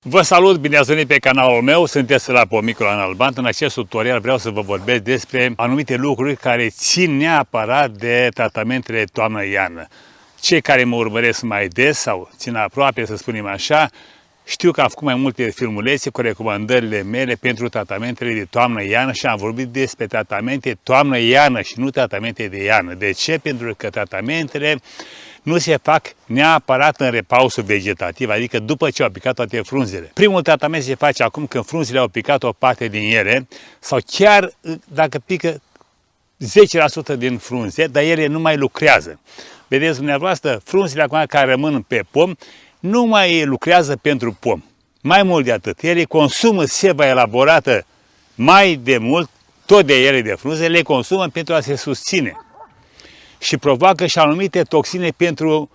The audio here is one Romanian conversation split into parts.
Vă salut, bine ați venit pe canalul meu, sunteți la Pomicul Analbant. În acest tutorial vreau să vă vorbesc despre anumite lucruri care țin neapărat de tratamentele toamnă-iarnă. Cei care mă urmăresc mai des sau țin aproape, să spunem așa, știu că am făcut mai multe filmulețe cu recomandările mele pentru tratamentele de toamnă-iarnă și am vorbit despre tratamente toamnă-iarnă și nu tratamente de iarnă. De ce? Pentru că tratamentele nu se fac neapărat în repausul vegetativ, adică după ce au picat toate frunzele. Primul tratament se face acum când frunzele au picat o parte din ele, sau chiar dacă pică 10% din frunze, dar ele nu mai lucrează. Vedeți dumneavoastră, frunzele acum care rămân pe pom, nu mai lucrează pentru pom. Mai mult de atât, ele consumă seva elaborată mai de mult, tot de ele de frunze, le consumă pentru a se susține. Și provoacă și anumite toxine pentru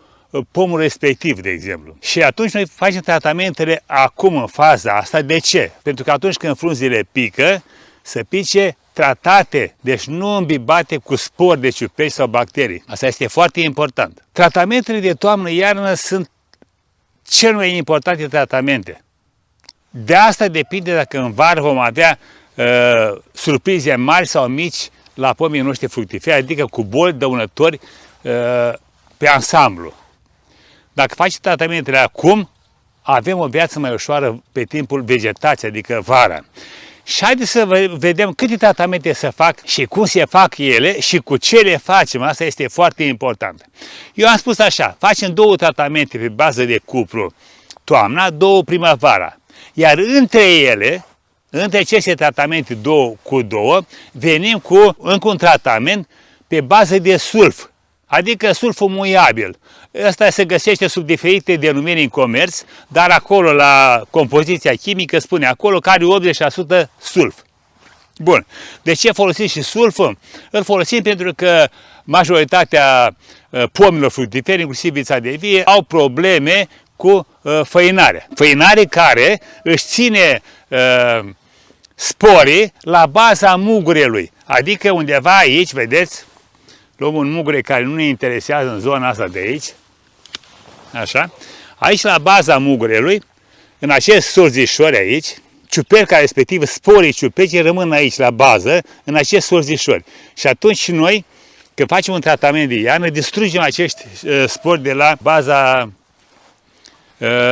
pomul respectiv, de exemplu. Și atunci noi facem tratamentele acum, în faza asta. De ce? Pentru că atunci când frunzele pică, să pice tratate, deci nu îmbibate cu spori de ciuperci sau bacterii. Asta este foarte important. Tratamentele de toamnă-iarnă sunt cel mai importante tratamente. De asta depinde dacă în vară vom avea surprize mari sau mici la pomii noștri fructiferi, adică cu boli dăunători pe ansamblu. Dacă faci tratamentele acum, avem o viață mai ușoară pe timpul vegetației, adică vara. Și haideți să vedem câte tratamente se fac și cum se fac ele și cu ce le facem. Asta este foarte important. Eu am spus așa, facem 2 tratamente pe bază de cupru toamna, 2 primăvara. Iar între ele, între aceste tratamente 2 cu 2, venim cu încă un tratament pe bază de sulf, adică sulful muiabil. Ăsta se găsește sub diferite denumiri în comerț, dar acolo la compoziția chimică spune acolo că are 80% sulf. Bun. De ce folosim și sulful? Îl folosim pentru că majoritatea pomilor fructiferi, inclusiv vița de vie, au probleme cu făinarea. Făinare care își ține sporii la baza mugurelui. Adică undeva aici, vedeți, luăm un mugure care nu ne interesează în zona asta de aici, așa, aici la baza mugurelui, în acest sorzișor aici, ciuperca respectiv, sporii ciupercii rămân aici la bază, în acest sorzișor. Și atunci noi, când facem un tratament de iarnă, distrugem acești spori de la baza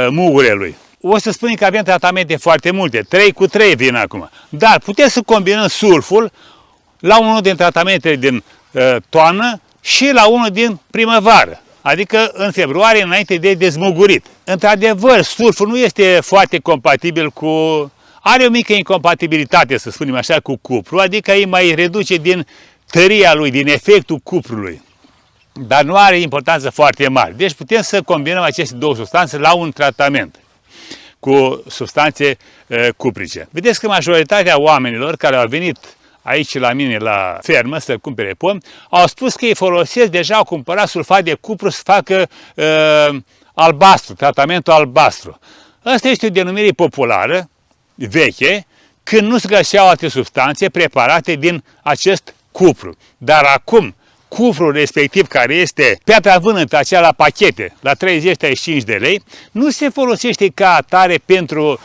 mugurelui. O să spunem că avem tratamente foarte multe, 3 cu 3 vin acum. Dar putem să combinăm sulful la unul din tratamentele din toamnă și la unul din primăvară, adică în februarie înainte de dezmugurit. Într-adevăr, sulful nu este foarte compatibil cu... are o mică incompatibilitate, să spunem așa, cu cupru, adică îi mai reduce din tăria lui, din efectul cuprului. Dar nu are importanță foarte mare. Deci putem să combinăm aceste 2 substanțe la un tratament cu substanțe cuprice. Vedeți că majoritatea oamenilor care au venit aici la mine la fermă să cumpere pomi, au spus că ei folosesc, deja au cumpărat sulfat de cupru să facă albastru, tratamentul albastru. Asta este o denumire populară, veche, când nu se găseau alte substanțe preparate din acest cupru. Dar acum, cuprul respectiv, care este piatra vânătă, aceea la pachete, la 30-35 de lei, nu se folosește ca atare pentru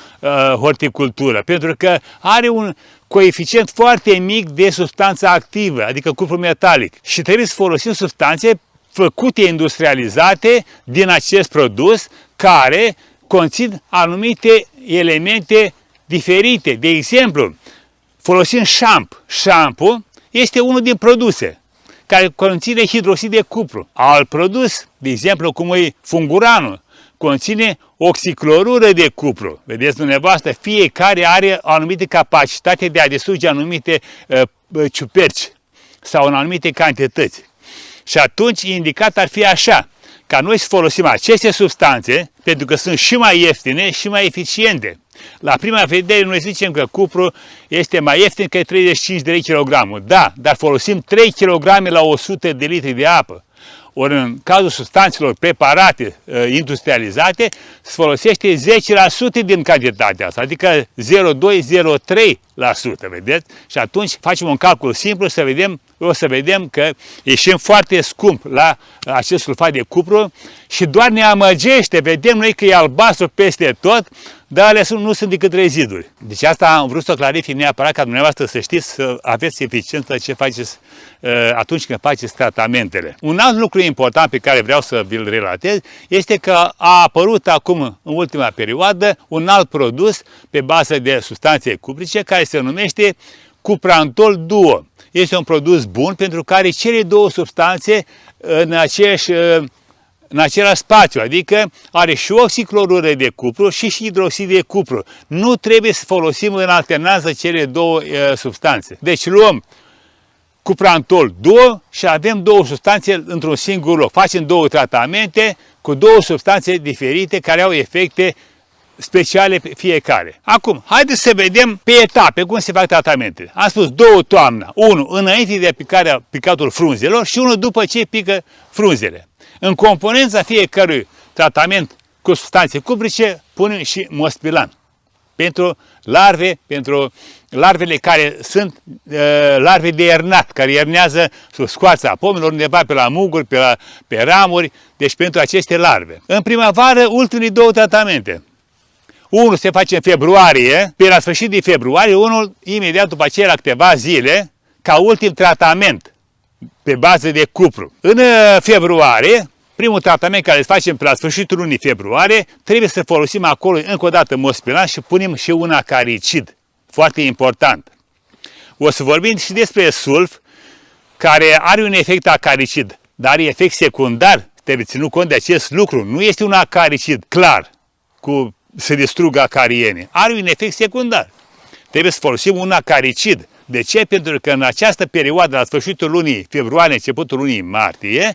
horticultură, pentru că are un coeficient foarte mic de substanță activă, adică cupru metalic. Și trebuie să folosim substanțe făcute, industrializate din acest produs, care conțin anumite elemente diferite. De exemplu, folosim șamp. Șampul este unul din produse care conține hidroxid de cupru. Alt produs, de exemplu, cum e funguranul, conține oxiclorură de cupru. Vedeți dumneavoastră, fiecare are o anumită capacitate de a distruge anumite ciuperci sau în anumite cantități. Și atunci indicat ar fi așa, ca noi să folosim aceste substanțe, pentru că sunt și mai ieftine și mai eficiente. La prima vedere noi zicem că cupru este mai ieftin că 35 de lei kilogramul. Da, dar folosim 3 kg la 100 de litri de apă. Ori în cazul substanțelor preparate, industrializate, se folosește 10% din cantitatea asta, adică 0,2-0,3%, vedeți? Și atunci facem un calcul simplu o să vedem că ieșim foarte scump la acest sulfat de cupru și doar ne amăgește, vedem noi că e albastru peste tot, dar alea nu sunt decât reziduri. Deci asta am vrut să clarific neapărat ca dumneavoastră să știți, să aveți eficiență ce faceți atunci când faceți tratamentele. Un alt lucru important pe care vreau să vi-l relatez este că a apărut acum, în ultima perioadă, un alt produs pe bază de substanțe cuprice care se numește Cuprantol Duo. Este un produs bun pentru că are cele două substanțe în același spațiu, adică are și oxiclorură de cupru și hidroxid de cupru. Nu trebuie să folosim în alternanță cele două substanțe. Deci luăm Cuprantol Duo și avem două substanțe într-un singur loc. Facem două tratamente cu două substanțe diferite care au efecte speciale pe fiecare. Acum, haideți să vedem pe etape cum se fac tratamentele. Am spus 2 toamna, 1 înainte de picatul frunzelor și 1 după ce pică frunzele. În componența fiecărui tratament cu substanțe cuprice punem și mospilan. Pentru larvele care sunt larve de iernat, care iernează sub scoarța pomilor, undeva pe la muguri, pe ramuri, deci pentru aceste larve. În primăvară, ultimele 2 tratamente. Unul se face în februarie, pe la sfârșit de februarie, unul imediat după aceea la câteva zile, ca ultim tratament pe bază de cupru. În februarie, primul tratament care îl facem pe la sfârșitul lunii februarie, trebuie să folosim acolo încă o dată mospilan și punem și un acaricid. Foarte important. O să vorbim și despre sulf, care are un efect acaricid, dar are efect secundar. Trebuie ținut cont de acest lucru. Nu este un acaricid clar, cu să distrugă acariene. Are un efect secundar. Trebuie să folosim un acaricid. De ce? Pentru că în această perioadă, la sfârșitul lunii februarie, începutul lunii martie,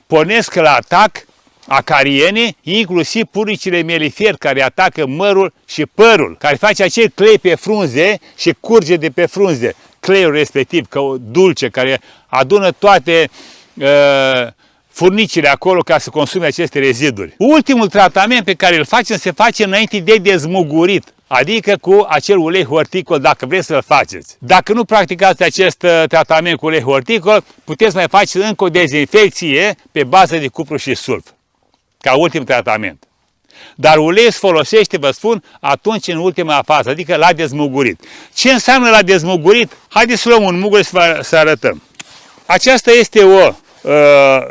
pornesc la atac acariene, inclusiv puricile meliferi care atacă mărul și părul, care face acel clei pe frunze și curge de pe frunze. Cleiul respectiv, că o dulce, care adună toate furnicile acolo ca să consume aceste reziduri. Ultimul tratament pe care îl facem se face înainte de dezmugurit, adică cu acel ulei horticol, dacă vreți să-l faceți. Dacă nu practicați acest tratament cu ulei horticol, puteți mai face încă o dezinfecție pe bază de cupru și sulf, ca ultim tratament. Dar uleiul se folosește, vă spun, atunci în ultima fază, adică la dezmugurit. Ce înseamnă la dezmugurit? Haideți să luăm un mugure să arătăm. Aceasta este o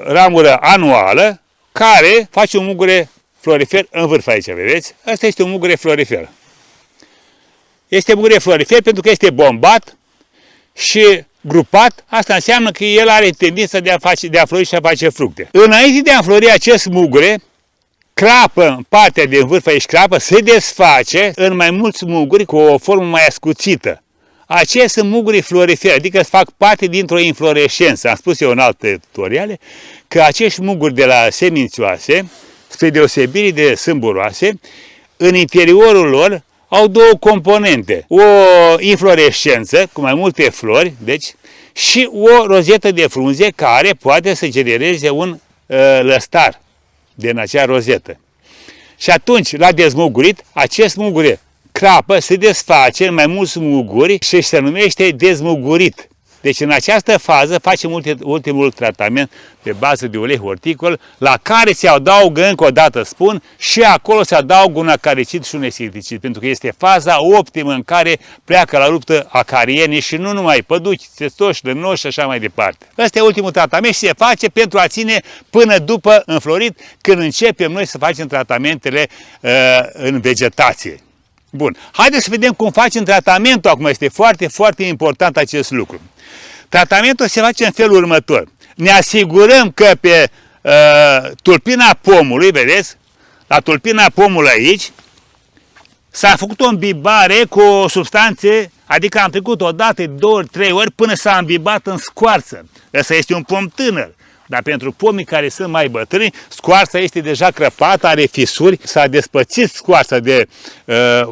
ramură anuală care face un mugure florifer în vârf aici, vedeți? Asta este un mugure florifer. Este mugure florifer pentru că este bombat și grupat. Asta înseamnă că el are tendința de a flori și a face fructe. Înainte de a înflori acest mugure, crapă, partea de vârf aici crapă, se desface în mai mulți muguri cu o formă mai ascuțită. Aceia sunt muguri floriferi, adică fac parte dintr-o inflorescență. Am spus eu în alte tutoriale că acești muguri de la semințoase, spre deosebire de sâmburoase, în interiorul lor au două componente. O inflorescență cu mai multe flori, deci, și o rozetă de frunze care poate să genereze un lăstar din acea rozetă. Și atunci, la dezmugurit, acest mugure crapă se desface în mai mulți muguri și se numește dezmugurit. Deci în această fază facem ultimul tratament pe bază de ulei horticol, la care se adaugă, încă o dată spun, și acolo se adaugă un acaricid și un insecticid, pentru că este faza optimă în care pleacă la luptă acarienii și nu numai păduci, țestoși, lănoși și așa mai departe. Ăsta e ultimul tratament și se face pentru a ține până după înflorit, când începem noi să facem tratamentele în vegetație. Bun, haideți să vedem cum facem tratamentul acum. Este foarte, foarte important acest lucru. Tratamentul se face în felul următor. Ne asigurăm că pe tulpina pomului, vedeți, la tulpina pomului aici, s-a făcut o îmbibare cu o substanțe, adică am trecut o dată, 2 3 ori până s-a îmbibat în scoarță. Ăsta este un pom tânăr. Dar pentru pomii care sunt mai bătrâni, scoarța este deja crăpată, are fisuri, s-a despățit scoarța de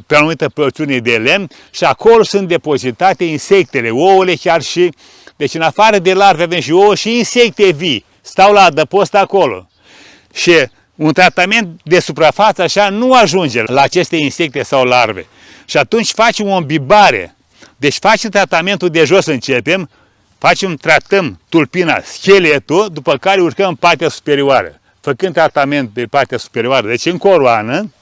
pe anumită porțiune de lemn și acolo sunt depozitate insectele, ouăle chiar și, deci în afară de larve avem și ouă și insecte vii, stau la adăpost acolo. Și un tratament de suprafață așa nu ajunge la aceste insecte sau larve. Și atunci facem o îmbibare. Deci facem tratamentul de jos, începem, tratăm tulpina, scheletul, după care urcăm partea superioară. Făcând tratament pe partea superioară, deci în coroană,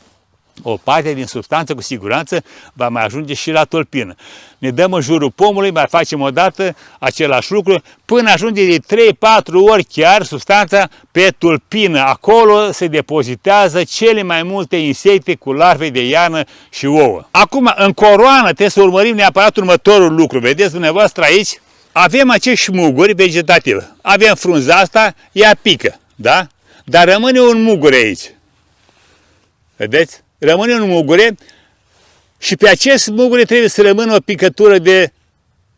o parte din substanță cu siguranță va mai ajunge și la tulpină. Ne dăm în jurul pomului, mai facem o dată același lucru, până ajunge de 3-4 ori chiar substanța pe tulpină. Acolo se depozitează cele mai multe insecte cu larve de iarnă și ouă. Acum, în coroană trebuie să urmărim neapărat următorul lucru. Vedeți dumneavoastră aici? Avem acești muguri vegetative. Avem frunza asta, ea pică, da? Dar rămâne un mugure aici. Vedeți? Rămâne un mugure și pe acest mugure trebuie să rămână o picătură de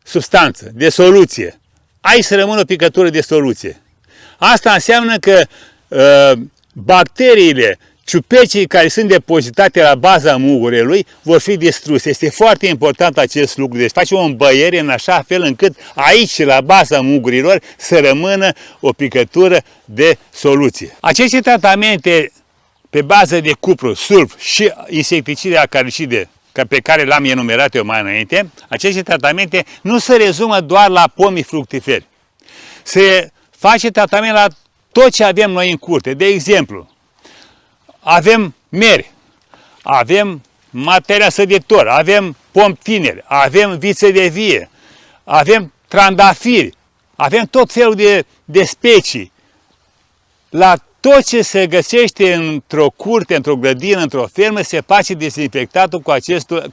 substanță, de soluție. Aici să rămână o picătură de soluție. Asta înseamnă că bacteriile, ciupecii care sunt depozitate la baza mugurelui vor fi distruse. Este foarte important acest lucru. Deci facem o îmbăiere în așa fel încât aici, la baza mugurilor, să rămână o picătură de soluție. Aceste tratamente pe bază de cupru, sulf și insecticide acaricide, pe care l-am enumerat eu mai înainte, aceste tratamente nu se rezumă doar la pomii fructiferi. Se face tratament la tot ce avem noi în curte. De exemplu, avem mere, avem materia săditor, avem pom tineri, avem viță de vie, avem trandafiri, avem tot felul de specii. La tot ce se găsește într-o curte, într-o grădină, într-o fermă, se face dezinfectatul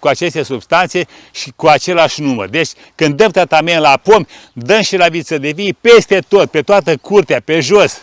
cu aceste substanțe și cu același număr. Deci, când dăm tratament la pom, dăm și la viță de vie, peste tot, pe toată curtea, pe jos.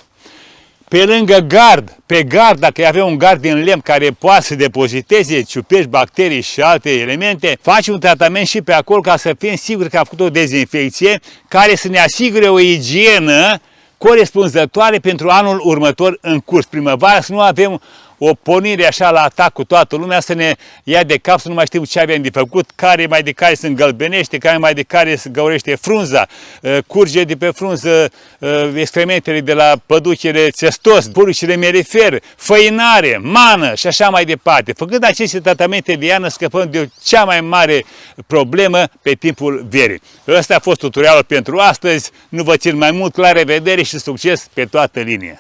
Pe lângă gard, pe gard, dacă avem un gard din lemn care poate să depoziteze ciuperci, bacterii și alte elemente, facem un tratament și pe acolo ca să fim siguri că a făcut o dezinfecție care să ne asigure o igienă corespunzătoare pentru anul următor în curs. Primăvara, să nu avem o pornire așa la atac cu toată lumea, să ne ia de cap, să nu mai știm ce avem de făcut, care mai de care se îngălbenește, care mai de care se găurește frunza, curge de pe frunză excrementele de la păduchele țestos, buricile merifer, făinare, mană și așa mai departe. Făcând aceste tratamente de iarnă, scăpăm de cea mai mare problemă pe timpul verii. Ăsta a fost tutorialul pentru astăzi. Nu vă țin mai mult, la revedere și succes pe toată linia!